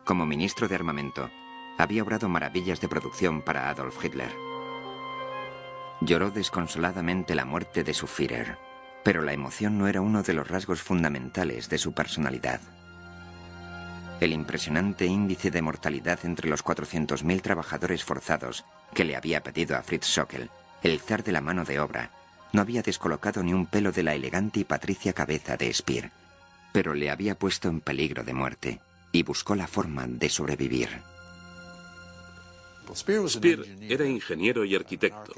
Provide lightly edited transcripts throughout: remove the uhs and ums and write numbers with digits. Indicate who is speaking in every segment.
Speaker 1: Como ministro de armamento, había obrado maravillas de producción para Adolf Hitler. Lloró desconsoladamente la muerte de su Führer, pero la emoción no era uno de los rasgos fundamentales de su personalidad. El impresionante índice de mortalidad entre los 400.000 trabajadores forzados que le había pedido a Fritz Schöckel, el zar de la mano de obra, no había descolocado ni un pelo de la elegante y patricia cabeza de Speer, pero le había puesto en peligro de muerte y buscó la forma de sobrevivir.
Speaker 2: Speer era ingeniero y arquitecto.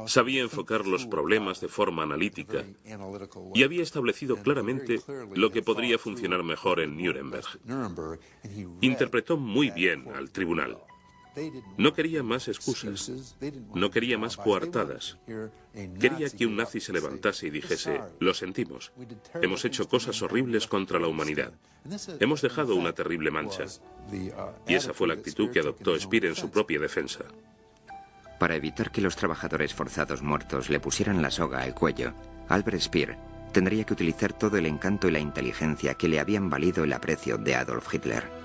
Speaker 2: Sabía enfocar los problemas de forma analítica y había establecido claramente lo que podría funcionar mejor en Nuremberg. Interpretó muy bien al tribunal. No quería más excusas, no quería más coartadas. Quería que un nazi se levantase y dijese: lo sentimos, hemos hecho cosas horribles contra la humanidad, hemos dejado una terrible mancha. Y esa fue la actitud que adoptó Speer en su propia defensa.
Speaker 1: Para evitar que los trabajadores forzados muertos le pusieran la soga al cuello, Albert Speer tendría que utilizar todo el encanto y la inteligencia que le habían valido el aprecio de Adolf Hitler.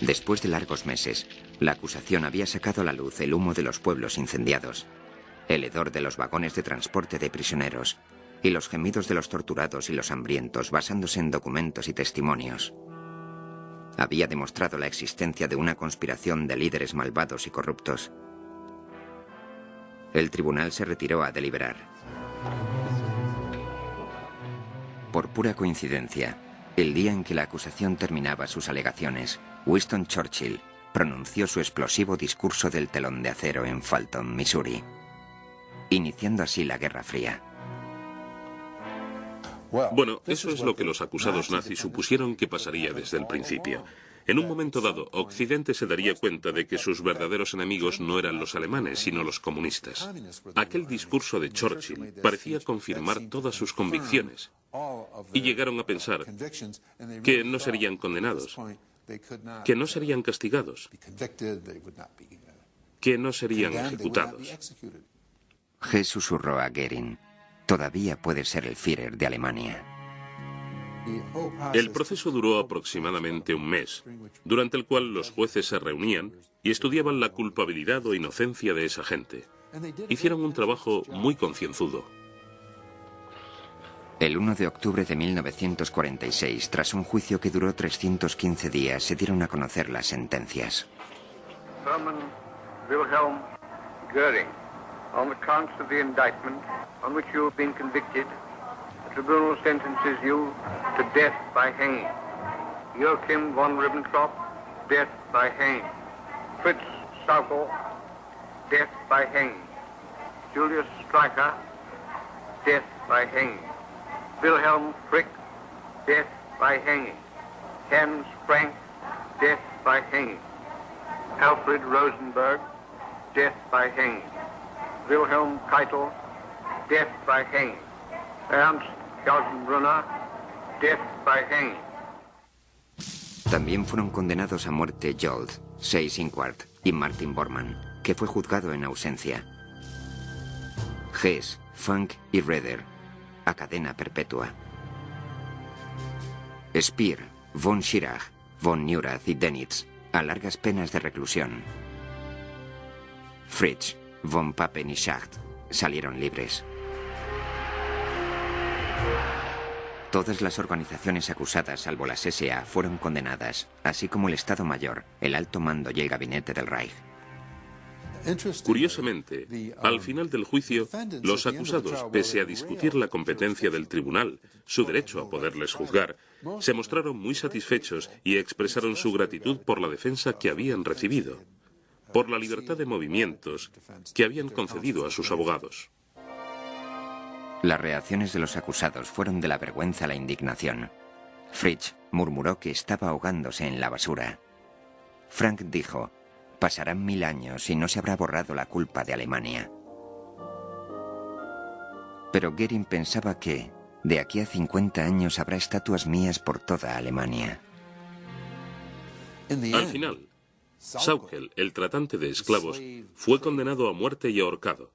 Speaker 1: Después de largos meses, la acusación había sacado a la luz el humo de los pueblos incendiados, el hedor de los vagones de transporte de prisioneros y los gemidos de los torturados y los hambrientos basándose en documentos y testimonios. Había demostrado la existencia de una conspiración de líderes malvados y corruptos. El tribunal se retiró a deliberar. Por pura coincidencia, el día en que la acusación terminaba sus alegaciones, Winston Churchill pronunció su explosivo discurso del telón de acero en Fulton, Missouri, iniciando así la Guerra Fría.
Speaker 2: Bueno, eso es lo que los acusados nazis supusieron que pasaría desde el principio. En un momento dado, Occidente se daría cuenta de que sus verdaderos enemigos no eran los alemanes, sino los comunistas. Aquel discurso de Churchill parecía confirmar todas sus convicciones, y llegaron a pensar que no serían condenados, que no serían castigados, que no serían ejecutados.
Speaker 1: G. susurró a Goering: todavía puede ser el Führer de Alemania.
Speaker 2: El proceso duró aproximadamente un mes, durante el cual los jueces se reunían y estudiaban la culpabilidad o inocencia de esa gente. Hicieron un trabajo muy concienzudo.
Speaker 1: El 1 de octubre de 1946, tras un juicio que duró 315 días, se dieron a conocer las sentencias.
Speaker 3: Hermann Wilhelm Goering, on the counts of the indictment on which you have been convicted, the tribunal sentences you to death by hanging. Joachim von Ribbentrop, death by hanging. Fritz Saukel, death by hanging. Julius Streicher, death by hanging. Wilhelm Frick, death by hanging. Hans Frank, death by hanging. Alfred Rosenberg, death by hanging. Wilhelm Keitel, death by hanging. Ernst Klausenbrunner, death by hanging.
Speaker 1: También fueron condenados a muerte Jolt, Seyss-Inquart y Martin Bormann, que fue juzgado en ausencia. Hess, Funk y Raeder, a cadena perpetua. Speer, von Schirach, von Neurath y Dönitz, a largas penas de reclusión. Fritsch, von Papen y Schacht salieron libres. Todas las organizaciones acusadas, salvo las SA, fueron condenadas, así como el Estado Mayor, el alto mando y el gabinete del Reich.
Speaker 2: Curiosamente, al final del juicio, los acusados, pese a discutir la competencia del tribunal, su derecho a poderles juzgar, se mostraron muy satisfechos y expresaron su gratitud por la defensa que habían recibido, por la libertad de movimientos que habían concedido a sus abogados.
Speaker 1: Las reacciones de los acusados fueron de la vergüenza a la indignación. Fritsch murmuró que estaba ahogándose en la basura. Frank dijo: pasarán 1000 años y no se habrá borrado la culpa de Alemania. Pero Goering pensaba que, de aquí a 50 años, habrá estatuas mías por toda Alemania.
Speaker 2: Al final, Sauckel, el tratante de esclavos, fue condenado a muerte y ahorcado,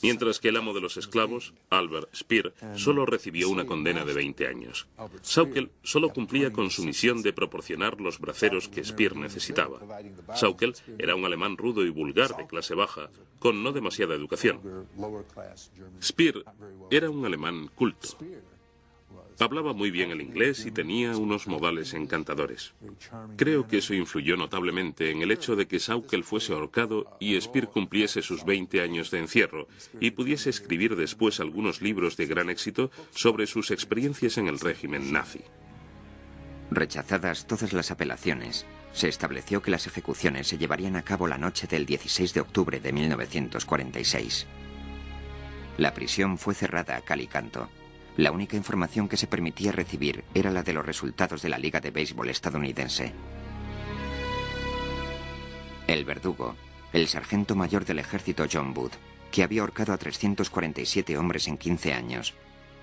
Speaker 2: mientras que el amo de los esclavos, Albert Speer, solo recibió una condena de 20 años. Sauckel solo cumplía con su misión de proporcionar los braceros que Speer necesitaba. Sauckel era un alemán rudo y vulgar de clase baja, con no demasiada educación. Speer era un alemán culto. Hablaba muy bien el inglés y tenía unos modales encantadores. Creo que eso influyó notablemente en el hecho de que Sauckel fuese ahorcado y Speer cumpliese sus 20 años de encierro y pudiese escribir después algunos libros de gran éxito sobre sus experiencias en el régimen nazi.
Speaker 1: Rechazadas todas las apelaciones, se estableció que las ejecuciones se llevarían a cabo la noche del 16 de octubre de 1946. La prisión fue cerrada a cal y canto. La única información que se permitía recibir era la de los resultados de la Liga de Béisbol estadounidense. El verdugo, el sargento mayor del ejército John Booth, que había ahorcado a 347 hombres en 15 años,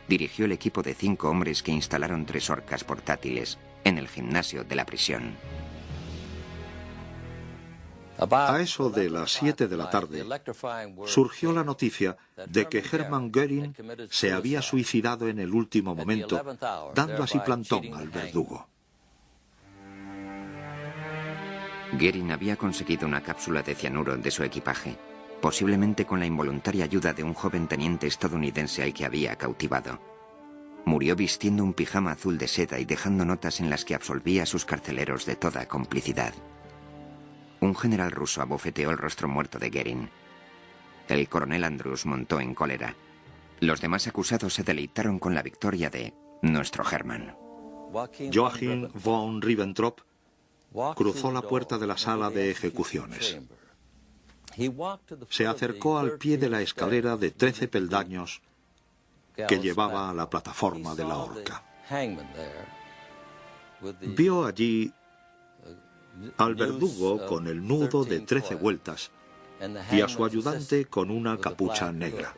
Speaker 1: dirigió el equipo de 5 hombres que instalaron 3 horcas portátiles en el gimnasio de la prisión.
Speaker 4: A eso de las 7 de la tarde, surgió la noticia de que Hermann Göring se había suicidado en el último momento, dando así plantón al verdugo.
Speaker 1: Göring había conseguido una cápsula de cianuro de su equipaje, posiblemente con la involuntaria ayuda de un joven teniente estadounidense al que había cautivado. Murió vistiendo un pijama azul de seda y dejando notas en las que absolvía a sus carceleros de toda complicidad. Un general ruso abofeteó el rostro muerto de Göring. El coronel Andrews montó en cólera. Los demás acusados se deleitaron con la victoria de nuestro Hermann.
Speaker 4: Joachim von Ribbentrop cruzó la puerta de la sala de ejecuciones. Se acercó al pie de la escalera de 13 peldaños que llevaba a la plataforma de la horca. Vio allí al verdugo con el nudo de 13 vueltas y a su ayudante con una capucha negra.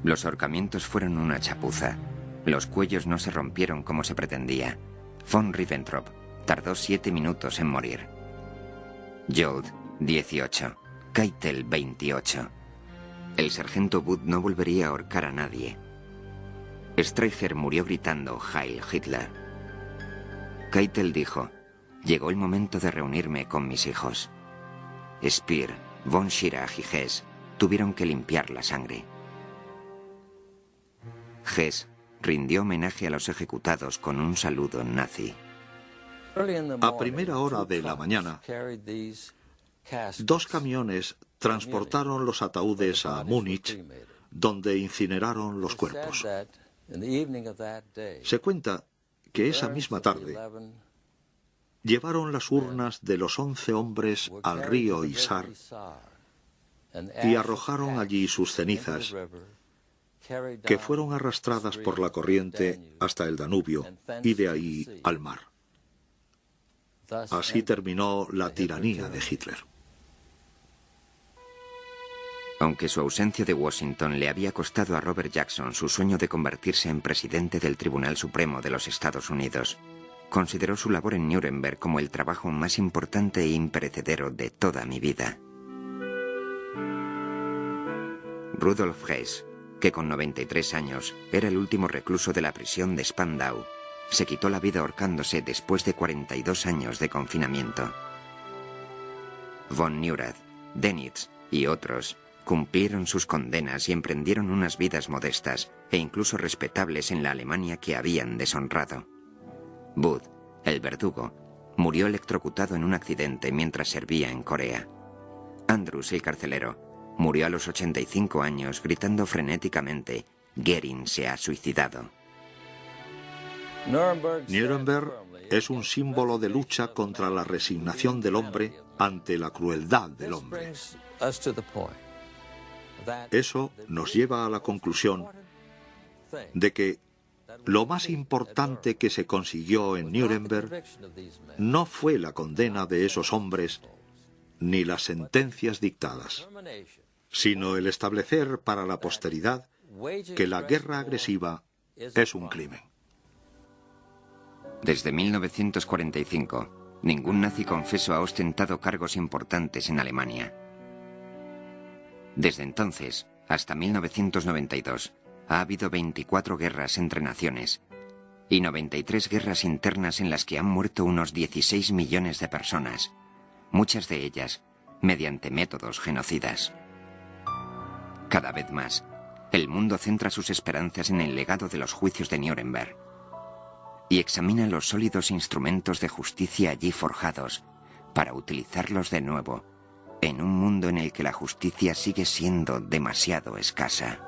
Speaker 1: Los ahorcamientos fueron una chapuza. Los cuellos no se rompieron como se pretendía. Von Ribbentrop tardó 7 minutos en morir. Jolt, 18. Keitel, 28. El sargento Booth no volvería a ahorcar a nadie. Streicher murió gritando Heil Hitler. Keitel dijo: llegó el momento de reunirme con mis hijos. Speer, von Schirach y Hess tuvieron que limpiar la sangre. Hess rindió homenaje a los ejecutados con un saludo nazi.
Speaker 4: A primera hora de la mañana, 2 camiones transportaron los ataúdes a Múnich, donde incineraron los cuerpos. Se cuenta que esa misma tarde llevaron las urnas de los 11 hombres al río Isar y arrojaron allí sus cenizas, que fueron arrastradas por la corriente hasta el Danubio y de ahí al mar. Así terminó la tiranía de Hitler.
Speaker 1: Aunque su ausencia de Washington le había costado a Robert Jackson su sueño de convertirse en presidente del Tribunal Supremo de los Estados Unidos, consideró su labor en Nuremberg como el trabajo más importante e imperecedero de toda mi vida. Rudolf Hess, que con 93 años era el último recluso de la prisión de Spandau, se quitó la vida ahorcándose después de 42 años de confinamiento. Von Neurath, Dönitz y otros cumplieron sus condenas y emprendieron unas vidas modestas e incluso respetables en la Alemania que habían deshonrado. Booth, el verdugo, murió electrocutado en un accidente mientras servía en Corea. Andrews, el carcelero, murió a los 85 años gritando frenéticamente: Göring se ha suicidado.
Speaker 4: Nuremberg es un símbolo de lucha contra la resignación del hombre ante la crueldad del hombre. Eso nos lleva a la conclusión de que lo más importante que se consiguió en Nuremberg no fue la condena de esos hombres ni las sentencias dictadas, sino el establecer para la posteridad que la guerra agresiva es un crimen.
Speaker 1: Desde 1945, Ningún nazi confeso ha ostentado cargos importantes en Alemania. Desde entonces, hasta 1992, ha habido 24 guerras entre naciones y 93 guerras internas en las que han muerto unos 16 millones de personas, muchas de ellas mediante métodos genocidas. Cada vez más, el mundo centra sus esperanzas en el legado de los juicios de Nuremberg y examina los sólidos instrumentos de justicia allí forjados para utilizarlos de nuevo en un mundo en el que la justicia sigue siendo demasiado escasa.